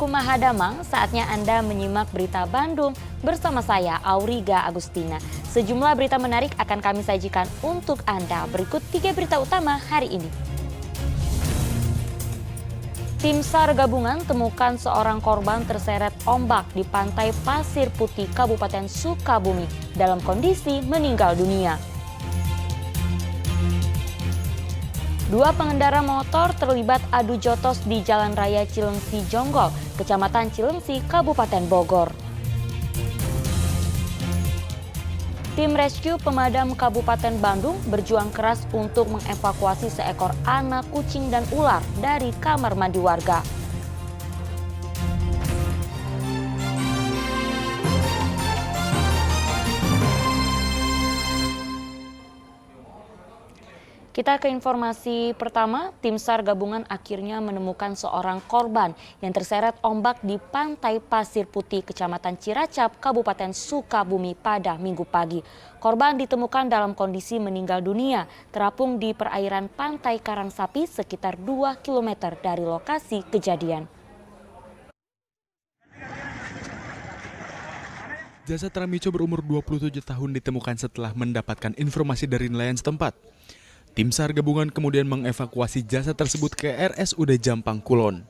Assalamualaikum Mahadamang, saatnya Anda menyimak berita Bandung bersama saya Auriga Agustina. Sejumlah berita menarik akan kami sajikan untuk Anda. Berikut 3 berita utama hari ini. Tim SAR gabungan temukan seorang korban terseret ombak di pantai Pasir Putih, Kabupaten Sukabumi dalam kondisi meninggal dunia. 2 pengendara motor terlibat adu jotos di Jalan Raya Cilengsi Jonggol, Kecamatan Cilengsi, Kabupaten Bogor. Tim rescue pemadam Kabupaten Bandung berjuang keras untuk mengevakuasi seekor anak kucing dan ular dari kamar mandi warga. Kita ke informasi pertama, tim SAR gabungan akhirnya menemukan seorang korban yang terseret ombak di pantai Pasir Putih, Kecamatan Ciracap, Kabupaten Sukabumi pada Minggu pagi. Korban ditemukan dalam kondisi meninggal dunia, terapung di perairan pantai Karangsapi sekitar 2 km dari lokasi kejadian. Jasad Ramico berumur 27 tahun ditemukan setelah mendapatkan informasi dari nelayan setempat. Tim SAR gabungan kemudian mengevakuasi jasad tersebut ke RSUD Jampang Kulon.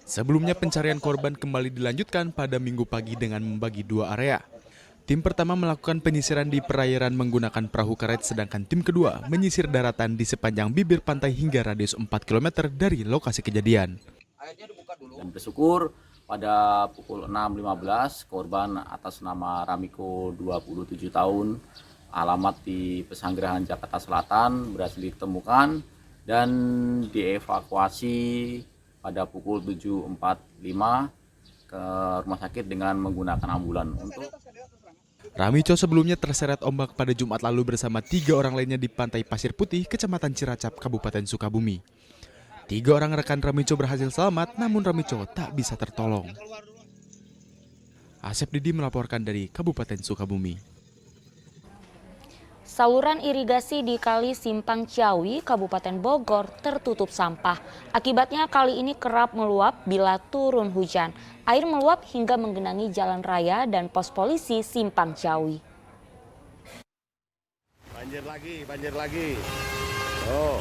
Sebelumnya pencarian korban kembali dilanjutkan pada Minggu pagi dengan membagi 2 area. Tim pertama melakukan penyisiran di perairan menggunakan perahu karet, sedangkan tim kedua menyisir daratan di sepanjang bibir pantai hingga radius 4 km dari lokasi kejadian. Dan bersyukur pada pukul 6.15 korban atas nama Ramiko 27 tahun alamat di Pesanggerahan Jakarta Selatan berhasil ditemukan dan dievakuasi pada pukul 7.45 ke rumah sakit dengan menggunakan ambulan. Ramico sebelumnya terseret ombak pada Jumat lalu bersama 3 orang lainnya di pantai Pasir Putih, Kecamatan Ciracap, Kabupaten Sukabumi. 3 orang rekan Ramico berhasil selamat, namun Ramico tak bisa tertolong. Asep Didi melaporkan dari Kabupaten Sukabumi. Saluran irigasi di Kali Simpang Ciawi, Kabupaten Bogor tertutup sampah. Akibatnya kali ini kerap meluap bila turun hujan. Air meluap hingga menggenangi jalan raya dan pos polisi Simpang Ciawi. Banjir lagi. Oh.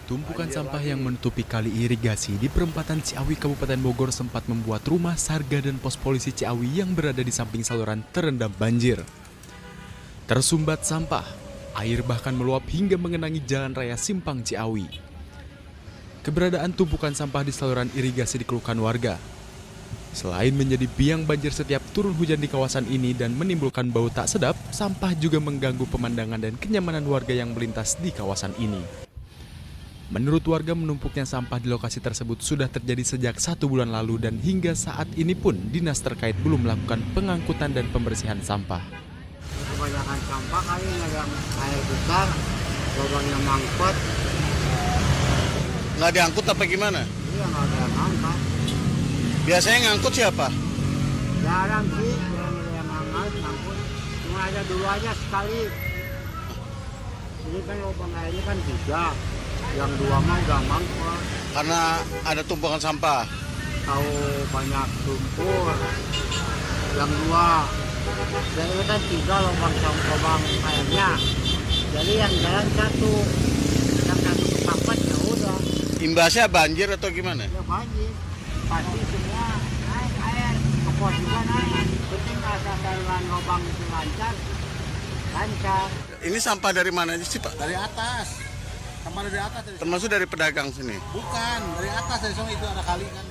Tumpukan sampah yang menutupi kali irigasi di perempatan Ciawi, Kabupaten Bogor sempat membuat rumah Sarga dan pos polisi Ciawi yang berada di samping saluran terendam banjir. Tersumbat sampah, air bahkan meluap hingga mengenangi jalan raya Simpang Ciawi. Keberadaan tumpukan sampah di saluran irigasi dikeluhkan warga. Selain menjadi biang banjir setiap turun hujan di kawasan ini dan menimbulkan bau tak sedap, sampah juga mengganggu pemandangan dan kenyamanan warga yang melintas di kawasan ini. Menurut warga, menumpuknya sampah di lokasi tersebut sudah terjadi sejak 1 bulan lalu dan hingga saat ini pun dinas terkait belum melakukan pengangkutan dan pembersihan sampah. Kebanyakan sampah kali yang air besar, lubangnya mangkut. Nggak diangkut apa gimana? Iya, nggak ada yang angkat. Biasanya ngangkut siapa? Jarang sih yang ngangkut. Cuma aja dulu aja sekali. Ini kan lubang airnya kan 3, yang 2 mah udah mangkut. Karena ada tumpukan sampah. Tahu banyak lumpur. Yang 2. Dan itu kan 3 lubang airnya. Jadi yang jalan 1, yang 1 kepapet ya udah. Imbasnya banjir atau gimana? Ya banjir, pasti semua naik air, ke pos juga naik. Penting asal saluran lubang itu lancar. Ini sampah dari mana sih Pak? Dari atas, sampah dari atas. Termasuk dari pedagang sini? Bukan, dari atas dari sana itu ada kali kan.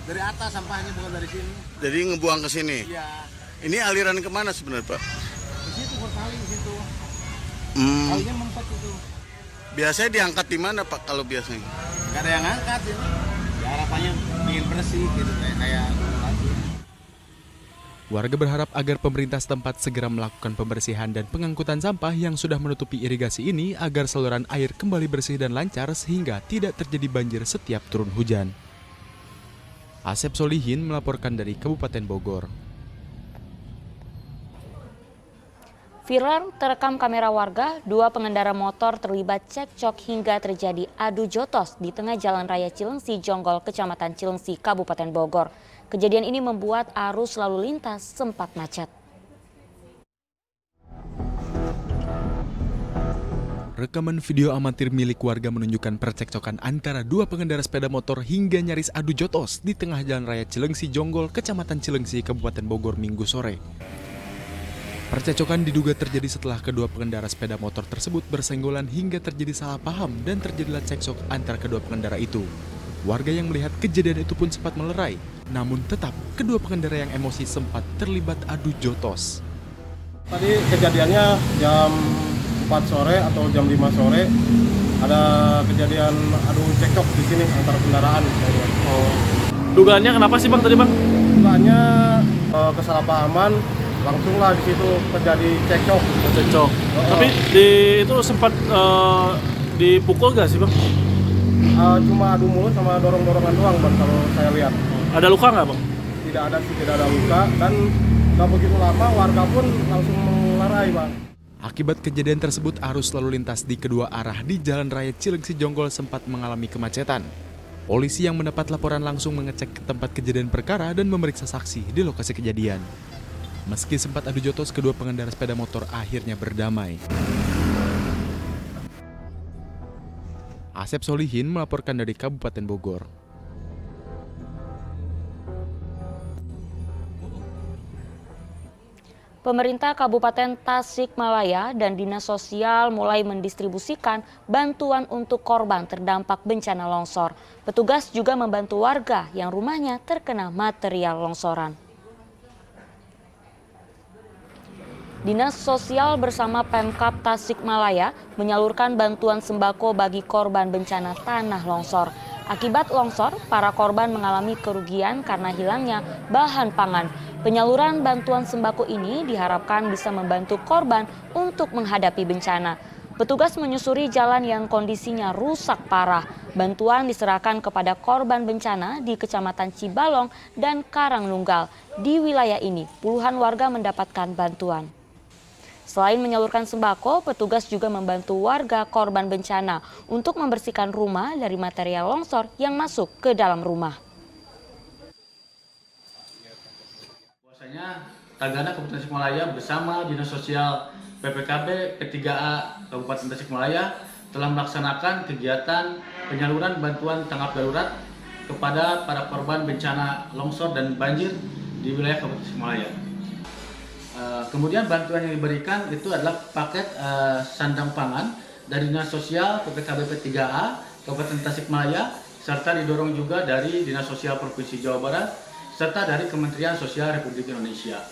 Dari atas sampahnya, bukan dari sini. Jadi ngebuang ke sini? Iya. Ini aliran kemana sebenarnya Pak? Di situ berkali di situ. Kalinya mempet itu. Biasanya diangkat di mana Pak kalau biasanya? Gak ada yang angkat ini. Ya harapannya bikin bersih gitu kayak lagi. Warga berharap agar pemerintah setempat segera melakukan pembersihan dan pengangkutan sampah yang sudah menutupi irigasi ini agar saluran air kembali bersih dan lancar sehingga tidak terjadi banjir setiap turun hujan. Asep Solihin melaporkan dari Kabupaten Bogor. Viral terekam kamera warga, dua pengendara motor terlibat cekcok hingga terjadi adu jotos di tengah Jalan Raya Cilengsi Jonggol, Kecamatan Cilengsi, Kabupaten Bogor. Kejadian ini membuat arus lalu lintas sempat macet. Rekaman video amatir milik warga menunjukkan percekcokan antara dua pengendara sepeda motor hingga nyaris adu jotos di tengah Jalan Raya Cilengsi Jonggol, Kecamatan Cilengsi, Kabupaten Bogor, Minggu sore. Percekcokan diduga terjadi setelah kedua pengendara sepeda motor tersebut bersenggolan hingga terjadi salah paham dan terjadilah cekcok antara kedua pengendara itu. Warga yang melihat kejadian itu pun sempat melerai, namun tetap kedua pengendara yang emosi sempat terlibat adu jotos. Tadi kejadiannya jam 4 sore atau jam 5 sore ada kejadian adu cekcok di sini antara kendaraan. Dugaannya kenapa sih Bang tadi Bang? Dugaannya kesalahpahaman, langsunglah di situ terjadi cekcok. Tapi itu sempat dipukul gak sih Bang? Cuma adu mulut sama dorong-dorongan doang Bang kalau saya lihat. Ada luka nggak Bang? Tidak ada luka dan nggak begitu lama warga pun langsung melerai Bang. Akibat kejadian tersebut, arus lalu lintas di kedua arah di Jalan Raya Cilengsi Jonggol sempat mengalami kemacetan. Polisi yang mendapat laporan langsung mengecek ke tempat kejadian perkara dan memeriksa saksi di lokasi kejadian. Meski sempat adu jotos, kedua pengendara sepeda motor akhirnya berdamai. Asep Solihin melaporkan dari Kabupaten Bogor. Pemerintah Kabupaten Tasikmalaya dan Dinas Sosial mulai mendistribusikan bantuan untuk korban terdampak bencana longsor. Petugas juga membantu warga yang rumahnya terkena material longsoran. Dinas Sosial bersama Pemkab Tasikmalaya menyalurkan bantuan sembako bagi korban bencana tanah longsor. Akibat longsor, para korban mengalami kerugian karena hilangnya bahan pangan. Penyaluran bantuan sembako ini diharapkan bisa membantu korban untuk menghadapi bencana. Petugas menyusuri jalan yang kondisinya rusak parah. Bantuan diserahkan kepada korban bencana di Kecamatan Cibalong dan Karangnunggal. Di wilayah ini, puluhan warga mendapatkan bantuan. Selain menyalurkan sembako, petugas juga membantu warga korban bencana untuk membersihkan rumah dari material longsor yang masuk ke dalam rumah. Bahwasanya Tagana Kabupaten Tasikmalaya bersama Dinas Sosial PPKB P3A Kabupaten Tasikmalaya telah melaksanakan kegiatan penyaluran bantuan tanggap darurat kepada para korban bencana longsor dan banjir di wilayah Kabupaten Tasikmalaya. Kemudian bantuan yang diberikan itu adalah paket sandang pangan dari Dinas Sosial PPKB P3A Kabupaten Tasikmalaya, serta didorong juga dari Dinas Sosial Provinsi Jawa Barat serta dari Kementerian Sosial Republik Indonesia.